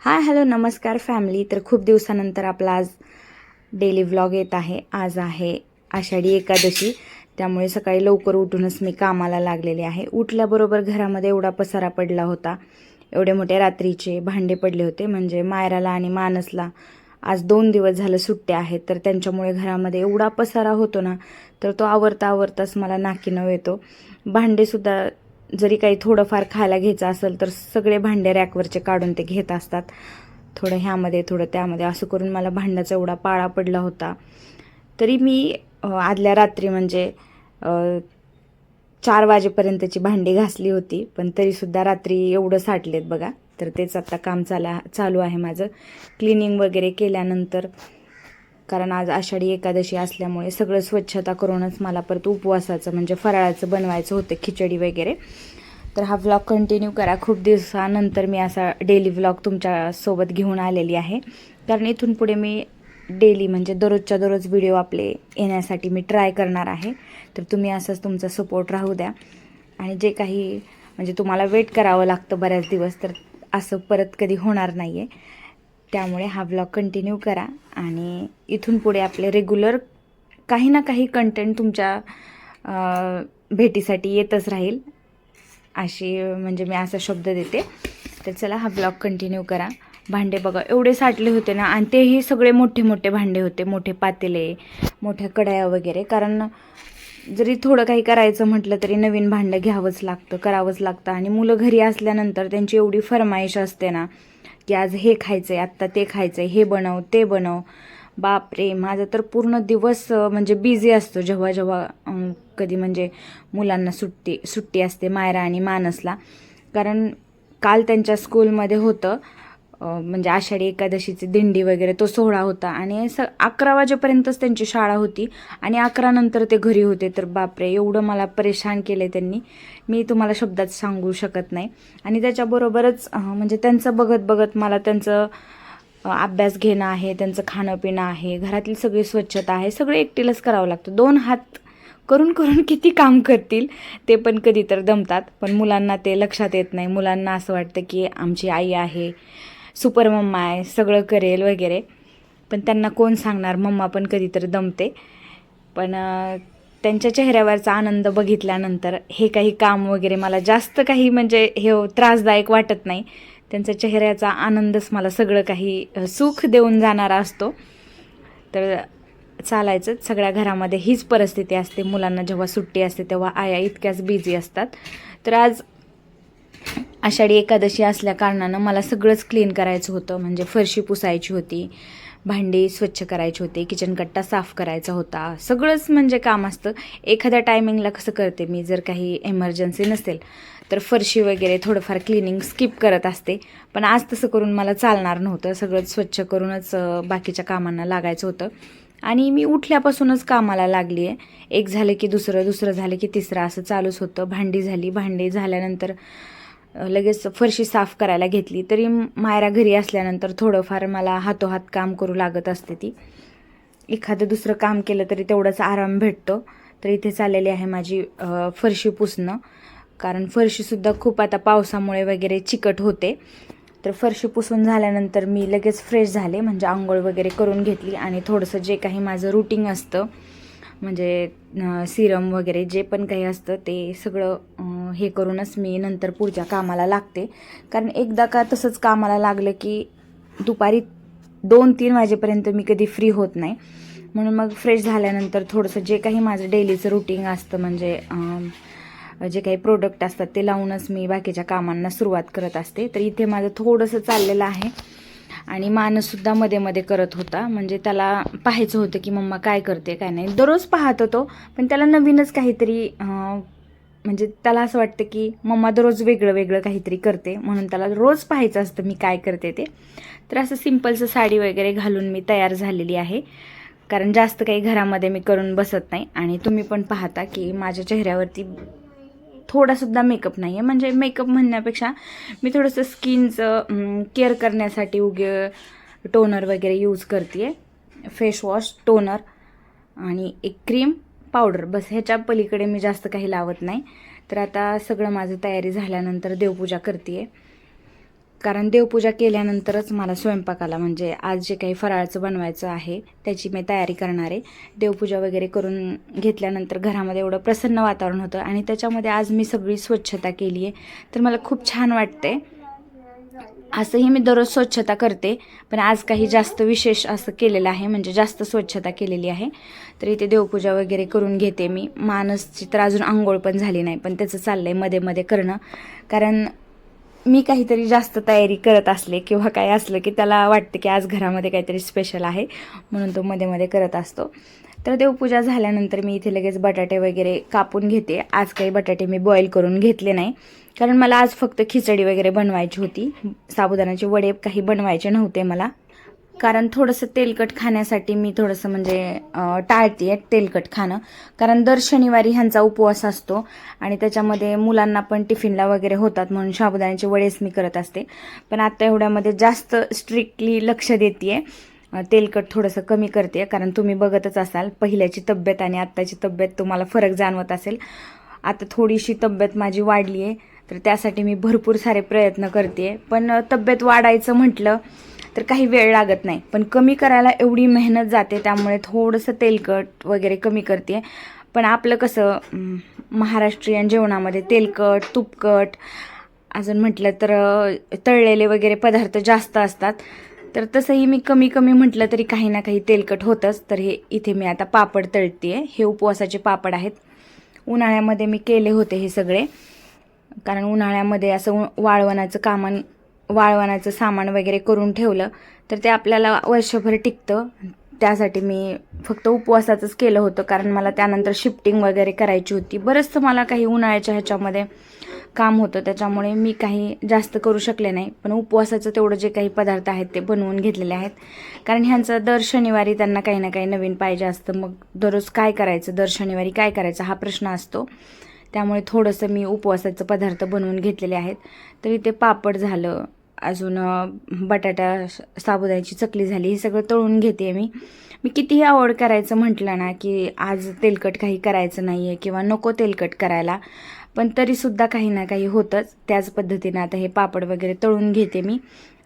Hi hello नमस्कार family. तर खूप दिवसानंतर आपला आज डेली व्लॉग येत आहे. आज आहे आषाढी एकादशी, त्यामुळे सकाळी लवकर उठूनच मी कामाला लागलेले आहे. उठल्याबरोबर घरामध्ये एवढा पसारा पडला होता, एवढे मोठे रात्रीचे भांडे पडले होते. म्हणजे मायराला आणि मानसला आज 2 दिवस झालं सुट्ट्या आहेत, तर त्यांच्यामुळे घरामध्ये एवढा पसारा होतो ना, तर तो आवरता आवरताच मला नाकी नऊ येतो. भांडेसुद्धा जरी काही थोडंफार खायला घ्यायचं असेल तर सगळे भांडे रॅकवरचे काढून ते घेत असतात. थोडं ह्यामध्ये थोडं त्यामध्ये असं करून मला भांड्याचा एवढा पाळा पडला होता. तरी मी आदल्या रात्री म्हणजे 4 वाजेपर्यंतची भांडी घासली होती, पण तरीसुद्धा रात्री एवढं साठलेत बघा. तर तेच आता काम चालू आहे माझं. क्लिनिंग वगैरे केल्यानंतर, कारण आज आषाढी एकादशी असल्यामुळे सगळं स्वच्छता करूनच मला परत उपवासाचं म्हणजे फराळाचं बनवायचं होतं, खिचडी वगैरे. तर हा व्लॉग कंटिन्यू करा. खूप दिवसानंतर मी असा डेली व्लॉग तुमच्यासोबत घेऊन आलेली आहे, कारण इथून पुढे मी डेली म्हणजे दररोजच्या दररोज व्हिडिओ आपले येण्यासाठी मी ट्राय करणार आहे. तर तुम्ही असंच तुमचा सपोर्ट राहू द्या. आणि जे काही म्हणजे तुम्हाला वेट करावं लागतं बऱ्याच दिवस, तर असं परत कधी होणार नाही आहे. त्यामुळे हा व्लॉग कंटिन्यू करा आणि इथून पुढे आपले रेग्युलर काही ना काही कंटेंट तुमच्या भेटीसाठी येतच राहील, अशी म्हणजे मी असा शब्द देते. तर चला हा ब्लॉग कंटिन्यू करा. भांडे बघा एवढे साठले होते ना, आणि तेही सगळे मोठे मोठे भांडे होते, मोठे पातेले, मोठ्या कढया वगैरे. कारण जरी थोडं काही करायचं म्हटलं तरी नवीन भांडं घ्यावंच लागतं, करावंच लागतं. आणि मुलं घरी असल्यानंतर त्यांची एवढी फरमाईश असते ना, की आज हे खायचं आहे, आत्ता ते खायचं आहे, हे बनव ते बनव. बापरे, माझा तर पूर्ण दिवस म्हणजे बिझी असतो जेव्हा जेव्हा कधी म्हणजे मुलांना सुट्टी असते, मायरा आणि मानसला. कारण काल त्यांच्या स्कूलमध्ये होतं म्हणजे आषाढी एकादशीची दिंडी वगैरे, तो सोहळा होता. आणि 11 वाजेपर्यंतच त्यांची शाळा होती आणि 11 नंतर ते घरी होते. तर बापरे, एवढं मला परेशान केले त्यांनी, मी तुम्हाला शब्दात सांगू शकत नाही. आणि त्याच्याबरोबरच म्हणजे त्यांचं बघत बघत मला त्यांचं अभ्यास घेणं आहे, त्यांचं खाणं पिणं आहे, घरातली सगळी स्वच्छता आहे, सगळं एकटीलाच करावं लागतं. 2 हात करून करून किती काम करतील, ते पण कधी तर दमतात. पण मुलांना ते लक्षात येत नाही. मुलांना असं वाटतं की आमची आई आहे, सुपर मम्मा आहे, सगळं करेल वगैरे. पण त्यांना कोण सांगणार, मम्मा पण कधीतरी दमते. पण त्यांच्या चेहऱ्यावरचा आनंद बघितल्यानंतर हे काही काम वगैरे मला जास्त काही म्हणजे हे त्रासदायक वाटत नाही. त्यांच्या चेहऱ्याचा आनंदच मला सगळं काही सुख देऊन जाणारा असतो. तर चालायचं, सगळ्या घरामध्ये हीच परिस्थिती असते. मुलांना जेव्हा सुट्टी असते तेव्हा आया इतक्याच बिझी असतात. तर आज आषाढी एकादशी असल्या कारणानं मला सगळंच क्लीन करायचं होतं. म्हणजे फरशी पुसायची होती, भांडी स्वच्छ करायची होती, किचन कट्टा साफ करायचा होता, सगळंच म्हणजे काम असतं. एखाद्या टायमिंगला कसं करते मी, जर काही एमर्जन्सी नसेल तर फरशी वगैरे थोडंफार क्लिनिंग स्किप करत असते. पण आज तसं करून मला चालणार नव्हतं. सगळं स्वच्छ करूनच बाकीच्या कामांना लागायचं होतं. आणि मी उठल्यापासूनच कामाला लागली आहे. एक झालं की दुसरं, दुसरं झालं की तिसरं, असं चालूच होतं. भांडी झाल्यानंतर लगेच फरशी साफ करायला घेतली. तरी मायरा घरी असल्यानंतर थोडंफार मला हातोहात काम करू लागत असते. ती एखादं दुसरं काम केलं तरी तेवढंच आराम भेटतो. तर इथे चाललेली आहे माझी फरशी पुसणं, कारण फरशीसुद्धा खूप आता पावसामुळे वगैरे चिकट होते. तर फरशी पुसून झाल्यानंतर मी लगेच फ्रेश झाले, म्हणजे आंघोळ वगैरे करून घेतली. आणि थोडंसं जे काही माझं रुटीन असतं म्हणजे सिरम वगैरे जे पण काही असतं ते सगळं हे करूनच मी नंतर पुढच्या कामाला लागते. कारण एकदा का तसंच कामाला लागलं की दुपारी 2-3 वाजेपर्यंत मी कधी फ्री होत नाही. म्हणून मग फ्रेश झाल्यानंतर थोडंसं जे काही माझं डेलीचं रुटीन असतं म्हणजे जे काही प्रोडक्ट असतात ते लावूनच मी बाकीच्या कामांना सुरुवात करत असते. तर इथे माझं थोडंसं चाललेलं आहे. आणि मानससुद्धा मध्ये मध्ये करत होता. म्हणजे त्याला पाहायचं होतं की मम्मा काय करते काय नाही. दररोज पाहत होतो, पण त्याला नवीनच काहीतरी म्हणजे त्याला असं वाटतं की मम्मा दररोज वेगळं वेगळं काहीतरी करते, म्हणून त्याला रोज पाहायचं असतं मी काय करते ते. तर असं सिम्पलचं साडी वगैरे घालून मी तयार झालेली आहे, कारण जास्त काही घरामध्ये मी करून बसत नाही. आणि तुम्ही पण पाहता की माझ्या चेहऱ्यावरती थोडासुद्धा मेकअप नाही आहे. म्हणजे मेकअप म्हणण्यापेक्षा मी थोडंसं स्किनचं केअर करण्यासाठी टोनर वगैरे यूज करते आहे. फेसवॉश, टोनर आणि एक क्रीम, पावडर, बस ह्याच्या पलीकडे मी जास्त काही लावत नाही. तर आता सगळं माझं तयारी झाल्यानंतर देवपूजा करते आहे. कारण देवपूजा केल्यानंतरच मला स्वयंपाकाला म्हणजे आज जे काही फराळाचं बनवायचं आहे त्याची मी तयारी करणार आहे. देवपूजा वगैरे करून घेतल्यानंतर घरामध्ये एवढं प्रसन्न वातावरण होतं आणि त्याच्यामध्ये आज मी सगळी स्वच्छता केली आहे, तर मला खूप छान वाटते. असंही मी दररोज स्वच्छता करते, पण आज काही जास्त विशेष असं केलेलं आहे, म्हणजे जास्त स्वच्छता केलेली आहे. तर इथे देवपूजा वगैरे करून घेते मी. मानसची तर अजून आंघोळ पण झाली नाही, पण त्याचं चाललं आहे मध्ये मध्ये करणं. कारण मी काहीतरी जास्त तयारी करत असले किंवा काय असलं की त्याला वाटतं की आज घरामध्ये काहीतरी स्पेशल आहे, म्हणून तो मध्ये मध्ये करत असतो. तर देवपूजा झाल्यानंतर मी इथे लगेच बटाटे वगैरे कापून घेते. आज काही बटाटे मी बॉईल करून घेतले नाही, कारण मला आज फक्त खिचडी वगैरे बनवायची होती. साबुदाण्याचे वडे काही बनवायचे नव्हते मला, कारण थोडंसं तेलकट खाण्यासाठी मी थोडंसं म्हणजे टाळते तेलकट खाणं. कारण दर शनिवारी ह्यांचा उपवास असतो आणि त्याच्यामध्ये मुलांना पण टिफिनला वगैरे होतात, म्हणून साबुदाण्याचे वडेच मी करत असते. पण आता एवढ्यामध्ये जास्त स्ट्रिक्टली लक्ष देते, तेलकट थोडंसं कमी करते. कारण तुम्ही बघतच असाल पहिल्याची तब्येत आणि आत्ताची तब्येत, तुम्हाला फरक जाणवत असेल. आता थोडीशी तब्येत माझी वाढली आहे, तर त्यासाठी मी भरपूर सारे प्रयत्न करते. पण तब्येत वाढायचं म्हटलं तर काही वेळ लागत नाही, पण कमी करायला एवढी मेहनत जाते, त्यामुळे थोडंसं तेलकट वगैरे कमी करते. पण आपलं कसं महाराष्ट्रीयन जेवणामध्ये तेलकट, तुपकट, अजून म्हटलं तर तळलेले वगैरे पदार्थ जास्त असतात. तर तसंही मी कमी कमी म्हटलं तरी काही ना काही तेलकट होतंच. तर हे इथे मी आता पापड तळते. हे उपवासाचे पापड आहेत. उन्हाळ्यामध्ये मी केले होते हे सगळे, कारण उन्हाळ्यामध्ये असं वाळवणाचं सामान वगैरे करून ठेवलं तर ते आपल्याला वर्षभर टिकतं. त्यासाठी मी फक्त उपवासाचंच केलं होतं, कारण मला त्यानंतर शिफ्टिंग वगैरे करायची होती. बरंचसं मला काही उन्हाळ्याच्या ह्याच्यामध्ये काम होतं, त्याच्यामुळे मी काही जास्त करू शकले नाही. पण उपवासाचं तेवढं जे काही पदार्थ आहेत ते बनवून घेतलेले आहेत, कारण ह्यांचं दर शनिवारी त्यांना काही ना काही नवीन पाहिजे असतं. मग दररोज काय करायचं, दर शनिवारी काय करायचं हा प्रश्न असतो. त्यामुळे थोडंसं मी उपवासाचं पदार्थ बनवून घेतलेले आहेत. तर इथे पापड झालं, अजून बटाटा साबुदाण्याची चकली झाली, हे सगळं तळून घेते मी कितीही आवड करायचं म्हटलं ना की आज तेलकट काही करायचं नाही आहे किंवा नको तेलकट करायला, पण तरीसुद्धा काही ना काही होतंच. त्याच पद्धतीनं आता हे पापड वगैरे तळून घेते मी.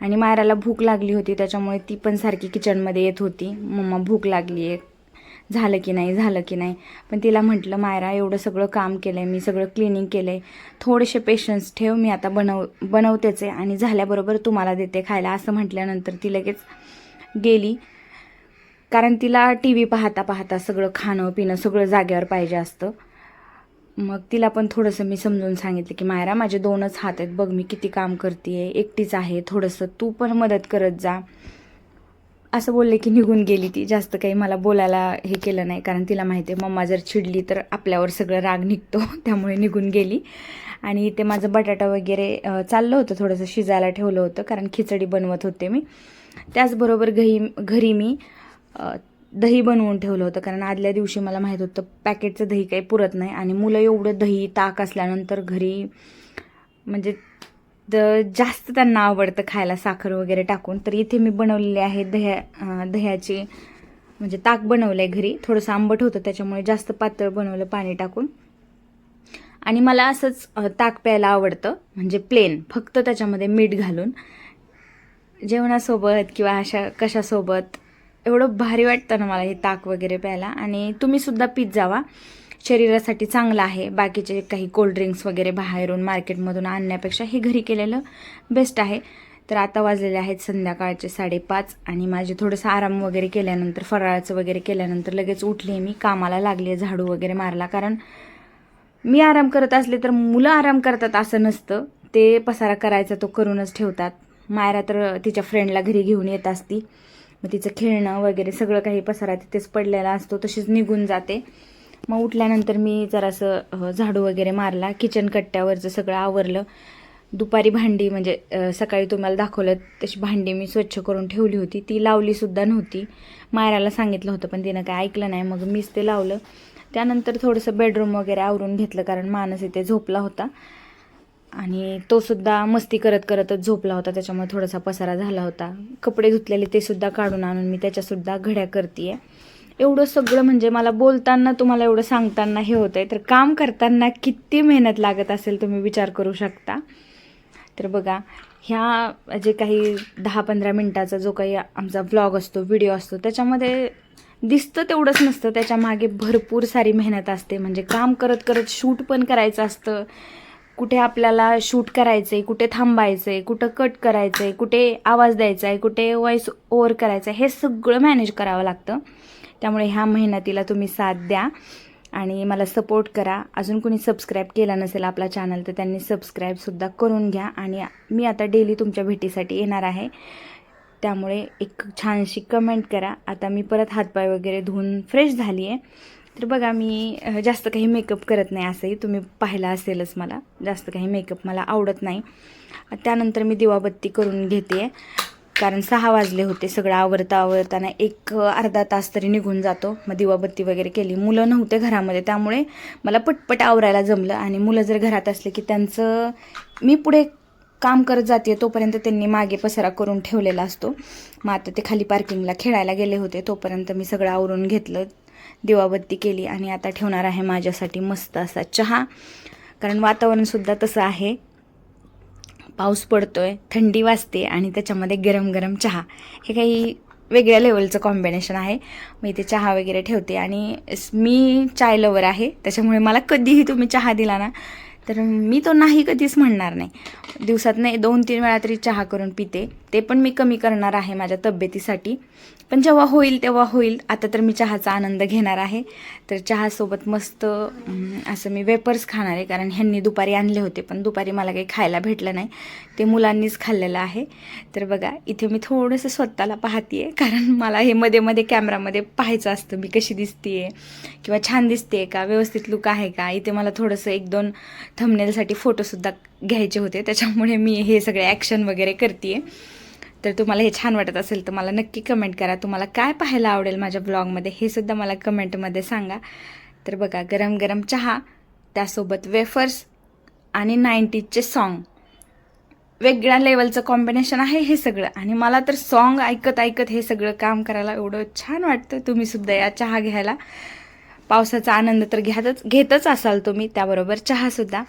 आणि मायराला भूक लागली होती, त्याच्यामुळे ती पण सारखी किचनमध्ये येत होती, मम्मा भूक लागली आहे, झालं की नाही. पण तिला म्हटलं मायरा एवढं सगळं काम केलं आहे मी, सगळं क्लिनिंग केलं आहे, थोडेसे पेशन्स ठेव, मी आता बनवतेच आहे आणि झाल्याबरोबर तुम्हाला देते खायला, असं म्हटल्यानंतर ती लगेच गेली. कारण तिला TV पाहता पाहता सगळं खाणं पिणं सगळं जाग्यावर पाहिजे असतं. मग तिला पण थोडंसं मी समजून सांगितलं की मायरा माझे 2च हात आहेत, बघ मी किती काम करते, एकटीच आहे, थोडंसं तू पण मदत करत जा, असं बोलले की निघून गेली ती. जास्त काही मला बोलायला हे केलं नाही, कारण तिला माहिती आहे मम्मा जर चिडली तर आपल्यावर सगळं राग निघतो, त्यामुळे निघून गेली. आणि इथे माझं बटाटा वगैरे चाललं होतं, थोडंसं शिजायला ठेवलं होतं, कारण खिचडी बनवत होते मी. त्याचबरोबर घरी मी दही बनवून ठेवलं होतं, कारण आदल्या दिवशी मला माहीत होतं पॅकेटचं दही काही पुरत नाही आणि मुलं एवढं दही ताक असल्यानंतर घरी म्हणजे जास्त त्यांना आवडतं खायला साखर वगैरे टाकून. तर इथे मी बनवलेले आहे दह्याची म्हणजे ताक बनवलं आहे घरी, थोडंसं आंबट होतं त्याच्यामुळे जास्त पातळ बनवलं पाणी टाकून. आणि मला असंच ताक प्यायला आवडतं, म्हणजे प्लेन, फक्त त्याच्यामध्ये मीठ घालून. जेवणासोबत किंवा अशा कशासोबत एवढं भारी वाटतं ना मला हे ताक वगैरे प्यायला. आणि तुम्हीसुद्धा पीत जावा, शरीरासाठी चांगलं आहे. बाकीचे काही कोल्ड्रिंक्स वगैरे बाहेरून मार्केटमधून आणण्यापेक्षा हे घरी केलेलं बेस्ट आहे. तर आता वाजलेले आहेत संध्याकाळचे 5:30 आणि माझे थोडंसं आराम वगैरे केल्यानंतर, फराळाचं वगैरे केल्यानंतर लगेच उठले मी, कामाला लागले, झाडू वगैरे मारला. कारण मी आराम करत असले तर मुलं आराम करतात असं नसतं, ते पसारा करायचा तो करूनच ठेवतात. मायरा तर तिच्या फ्रेंडला घरी घेऊन येत असती, मग तिचं खेळणं वगैरे सगळं काही पसारा तिथेच पडलेला असतो, तशीच निघून जाते. मग उठल्यानंतर मी जरासं झाडू वगैरे मारला, किचन कट्ट्यावरचं सगळं आवरलं. दुपारी भांडी म्हणजे सकाळी तुम्हाला दाखवलं तशी भांडी मी स्वच्छ करून ठेवली होती, ती लावलीसुद्धा नव्हती. मायराला सांगितलं होतं पण तिनं काय ऐकलं नाही, मग मीच ते लावलं. त्यानंतर थोडंसं बेडरूम वगैरे आवरून घेतलं, कारण मानस इथे झोपला होता आणि तोसुद्धा मस्ती करतच झोपला होता, त्याच्यामुळे थोडासा पसारा झाला होता. कपडे धुतलेले ते सुद्धा काढून आणून मी त्याच्यासुद्धा घड्या करते आहे. एवढं सगळं म्हणजे मला बोलताना तुम्हाला एवढं सांगताना हे होतं आहे, तर काम करताना किती मेहनत लागत असेल तुम्ही विचार करू शकता. तर बघा ह्या जे काही 10-15 मिनटाचा जो काही आमचा व्लॉग असतो, व्हिडिओ असतो, त्याच्यामध्ये दिसतं तेवढंच नसतं, त्याच्या मागे भरपूर सारी मेहनत असते. म्हणजे काम करत करत शूट पण करायचं असतं, कुठे आपल्याला शूट करायचं आहे, कुठे थांबायचं आहे, कुठं कट करायचं आहे, कुठे आवाज द्यायचा आहे, कुठे व्हॉईस ओव्हर करायचं आहे, हे सगळं मॅनेज करावं लागतं. त्यामुळे ह्या मेहनतीला तुम्ही साथ द्या आणि मला सपोर्ट करा. अजून कोणी सबस्क्राईब केला नसेल आपला चॅनल तर त्यांनी सबस्क्राईबसुद्धा करून घ्या. आणि मी आता डेली तुमच्या भेटीसाठी येणार आहे, त्यामुळे एक छानशी कमेंट करा. आता मी परत हातपाय वगैरे धुवून फ्रेश झाली आहे. तर बघा, मी जास्त काही मेकअप करत नाही, असंही तुम्ही पाहिलं असेलच. मला जास्त काही मेकअप मला आवडत नाही. त्यानंतर मी दिवाबत्ती करून घेते, कारण 6 वाजले होते. सगळं आवरताना एक अर्धा तास तरी निघून जातो. मग दिवाबत्ती वगैरे केली. मुलं नव्हते घरामध्ये, त्यामुळे मला पटपट आवरायला जमलं. आणि मुलं जर घरात असले की त्यांचं मी पुढे काम करत जाते, तोपर्यंत त्यांनी मागे पसारा करून ठेवलेला असतो. मग आता ते खाली पार्किंगला खेळायला गेले होते, तोपर्यंत मी सगळं आवरून घेतलं, दिवाबत्ती केली. आणि आता ठेवणार आहे माझ्यासाठी मस्त असा चहा, कारण वातावरणसुद्धा तसं आहे. पाऊस पडतोय, थंडी वाजते आणि त्याच्यामध्ये गरम गरम चहा, हे काही वेगळ्या लेवलचं कॉम्बिनेशन आहे. मी इथे चहा वगैरे ठेवते. आणि मी चाय लवर आहे, त्याच्यामुळे मला कधीही तुम्ही चहा दिला ना तर मी तो नाही कधीच म्हणणार नाही. दिवसात नाही 2-3 वेळा तरी चहा करून पिते. ते पण मी कमी करणार आहे माझ्या तब्येतीसाठी, पण जेव्हा होईल तेव्हा होईल. आता तर मी चहाचा आनंद घेणार आहे. तर चहासोबत मस्त असं मी वेपर्स खाणार आहे, कारण ह्यांनी दुपारी आणले होते, पण दुपारी मला काही खायला भेटलं नाही, ते मुलांनीच खाल्लेलं आहे. तर बघा, इथे मी थोडंसं स्वतःला पाहते आहे, कारण मला हे मध्ये मध्ये कॅमेरामध्ये पाहायचं असतं मी कशी दिसते आहे, किंवा छान दिसते का, व्यवस्थित लुक आहे का. इथे मला थोडंसं 1-2 थंबनेलसाठी फोटोसुद्धा घ्यायचे होते, त्याच्यामुळे मी हे सगळे ॲक्शन वगैरे करते आहे. तर तुम्हाला हे छान वाटत असेल तर मला नक्की कमेंट करा. तुम्हाला काय पाहायला आवडेल माझ्या ब्लॉगमध्ये हे सुद्धा मला कमेंटमध्ये सांगा. तर बघा, गरम गरम चहा, त्यासोबत वेफर्स आणि 90sचे सॉन्ग, वेगळ्या लेवलचं कॉम्बिनेशन आहे हे सगळं. आणि मला तर सॉन्ग ऐकत ऐकत हे सगळं काम करायला एवढं छान वाटतं. तुम्हीसुद्धा या चहा घ्यायला. पावसाचा आनंद तर घेतच असाल तुम्ही, त्याबरोबर चहासुद्धा.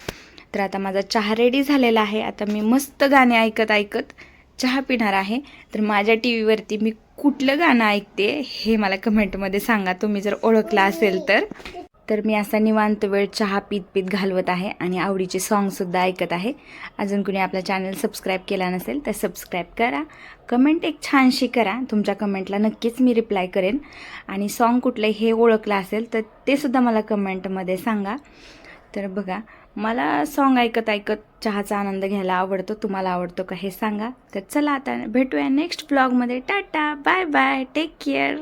तर आता माझा चहा रेडी झालेला आहे. आता मी मस्त गाणे ऐकत ऐकत चहा पिणार आहे. तर माझ्या टी व्हीवरती मी कुठलं गाणं ऐकते हे मला कमेंटमध्ये सांगा, तुम्ही जर ओळखला असेल तर मी असा निवांत वेळ चहा पीत पीत घालवत आहे आणि आवडीचे सॉन्गसुद्धा ऐकत आहे. अजून कुणी आपला चॅनल सबस्क्राईब केला नसेल तर सबस्क्राईब करा. कमेंट एक छानशी करा, तुमच्या कमेंटला नक्कीच मी रिप्लाय करेन. आणि सॉन्ग कुठलं हे ओळखलं असेल तर ते सुद्धा मला कमेंटमध्ये सांगा. तर बघा, मला सॉन्ग ऐकत ऐकत चहाचा आनंद घ्यायला आवडतो. तुम्हाला आवडतो का हे सांगा. तर चला, आता भेटूया नेक्स्ट ब्लॉगमध्ये. Tata, bye bye, take care.